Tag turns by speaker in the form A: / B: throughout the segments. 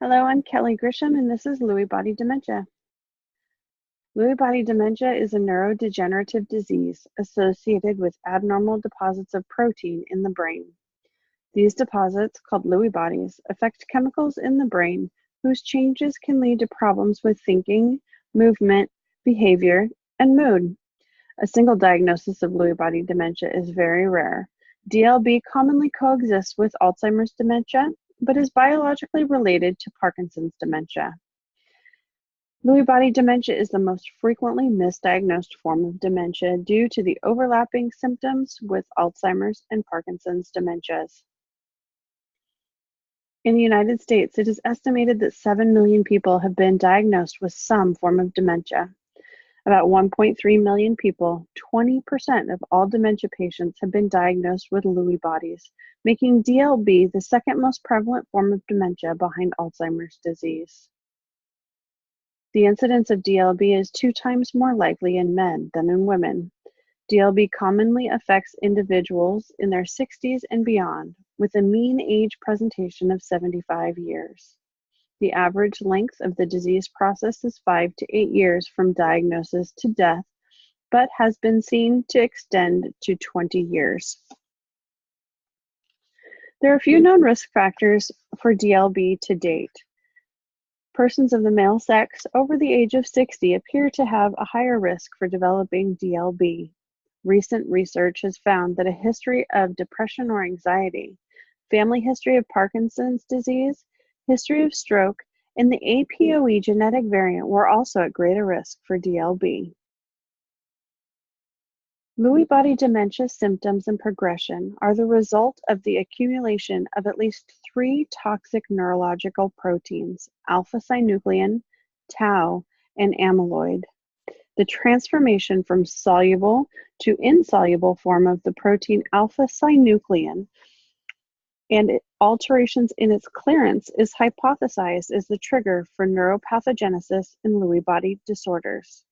A: Hello, I'm Kelly Grisham, and this is Lewy body dementia. Lewy body dementia is a neurodegenerative disease associated with abnormal deposits of protein in the brain. These deposits, called Lewy bodies, affect chemicals in the brain whose changes can lead to problems with thinking, movement, behavior, and mood. A single diagnosis of Lewy body dementia is very rare. DLB commonly coexists with Alzheimer's dementia, but is biologically related to Parkinson's dementia. Lewy body dementia is the most frequently misdiagnosed form of dementia due to the overlapping symptoms with Alzheimer's and Parkinson's dementias. In the United States, it is estimated that 7 million people have been diagnosed with some form of dementia. About 1.3 million people, 20% of all dementia patients, have been diagnosed with Lewy bodies, making DLB the second most prevalent form of dementia behind Alzheimer's disease. The incidence of DLB is 2 times more likely in men than in women. DLB commonly affects individuals in their 60s and beyond, with a mean age presentation of 75 years. The average length of the disease process is 5 to 8 years from diagnosis to death, but has been seen to extend to 20 years. There are a few known risk factors for DLB to date. Persons of the male sex over the age of 60 appear to have a higher risk for developing DLB. Recent research has found that a history of depression or anxiety, family history of Parkinson's disease, history of stroke, and the APOE genetic variant were also at greater risk for DLB. Lewy body dementia symptoms and progression are the result of the accumulation of at least 3 toxic neurological proteins, alpha-synuclein, tau, and amyloid. The transformation from soluble to insoluble form of the protein alpha-synuclein and alterations in its clearance is hypothesized as the trigger for neuropathogenesis in Lewy body disorders.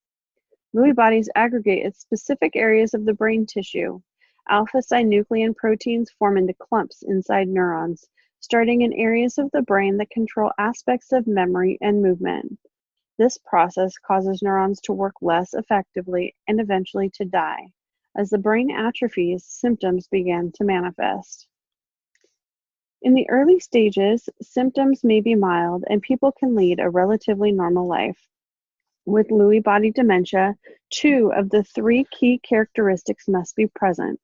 A: Lewy bodies aggregate at specific areas of the brain tissue. Alpha-synuclein proteins form into clumps inside neurons, starting in areas of the brain that control aspects of memory and movement. This process causes neurons to work less effectively and eventually to die. As the brain atrophies, symptoms begin to manifest. In the early stages, symptoms may be mild and people can lead a relatively normal life. With Lewy body dementia, 2 of the 3 key characteristics must be present: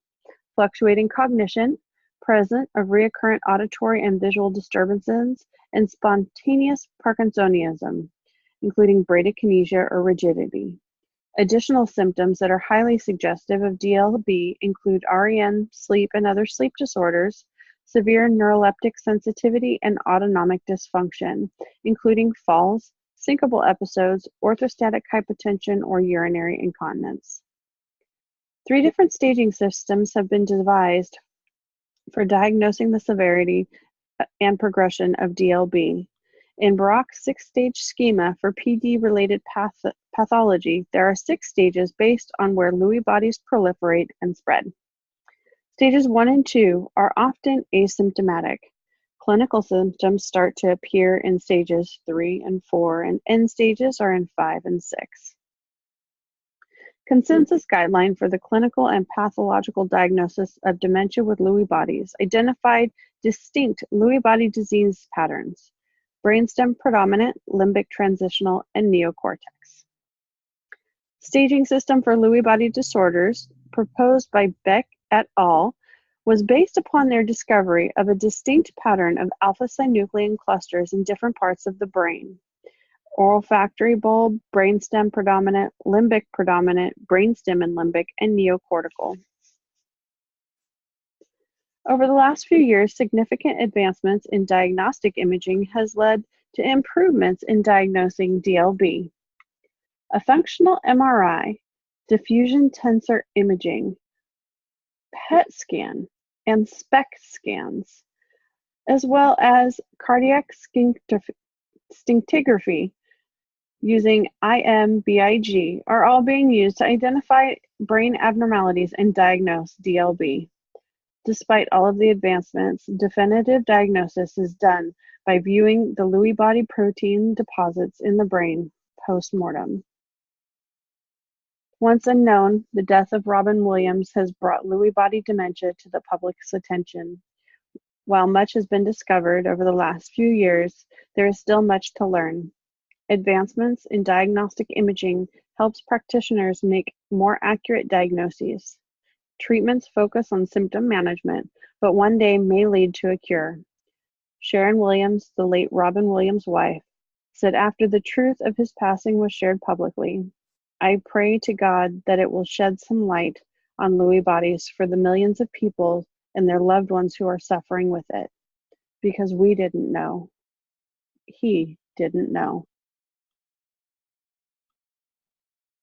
A: fluctuating cognition, presence of recurrent auditory and visual disturbances, and spontaneous Parkinsonism, including bradykinesia or rigidity. Additional symptoms that are highly suggestive of DLB include REM, sleep and other sleep disorders, severe neuroleptic sensitivity, and autonomic dysfunction, including falls, syncopal episodes, orthostatic hypotension, or urinary incontinence. 3 different staging systems have been devised for diagnosing the severity and progression of DLB. In Barak's 6-stage schema for PD-related pathology, there are 6 stages based on where Lewy bodies proliferate and spread. Stages 1 and 2 are often asymptomatic. Clinical symptoms start to appear in stages 3 and 4, and end stages are in 5 and 6. Consensus guideline for the clinical and pathological diagnosis of dementia with Lewy bodies identified distinct Lewy body disease patterns: brainstem predominant, limbic transitional, and neocortex. Staging system for Lewy body disorders, proposed by Beck et al., was based upon their discovery of a distinct pattern of alpha-synuclein clusters in different parts of the brain: olfactory bulb, brainstem predominant, limbic predominant, brainstem and limbic, and neocortical. Over the last few years, significant advancements in diagnostic imaging has led to improvements in diagnosing DLB. A functional MRI, diffusion tensor imaging, PET scan, and SPECT scans, as well as cardiac scintigraphy using IMBIG, are all being used to identify brain abnormalities and diagnose DLB. Despite all of the advancements, definitive diagnosis is done by viewing the Lewy body protein deposits in the brain post-mortem. Once unknown, the death of Robin Williams has brought Lewy body dementia to the public's attention. While much has been discovered over the last few years, there is still much to learn. Advancements in diagnostic imaging helps practitioners make more accurate diagnoses. Treatments focus on symptom management, but one day may lead to a cure. Sharon Williams, the late Robin Williams' wife, said after the truth of his passing was shared publicly, "I pray to God that it will shed some light on Lewy bodies for the millions of people and their loved ones who are suffering with it, because we didn't know. He didn't know."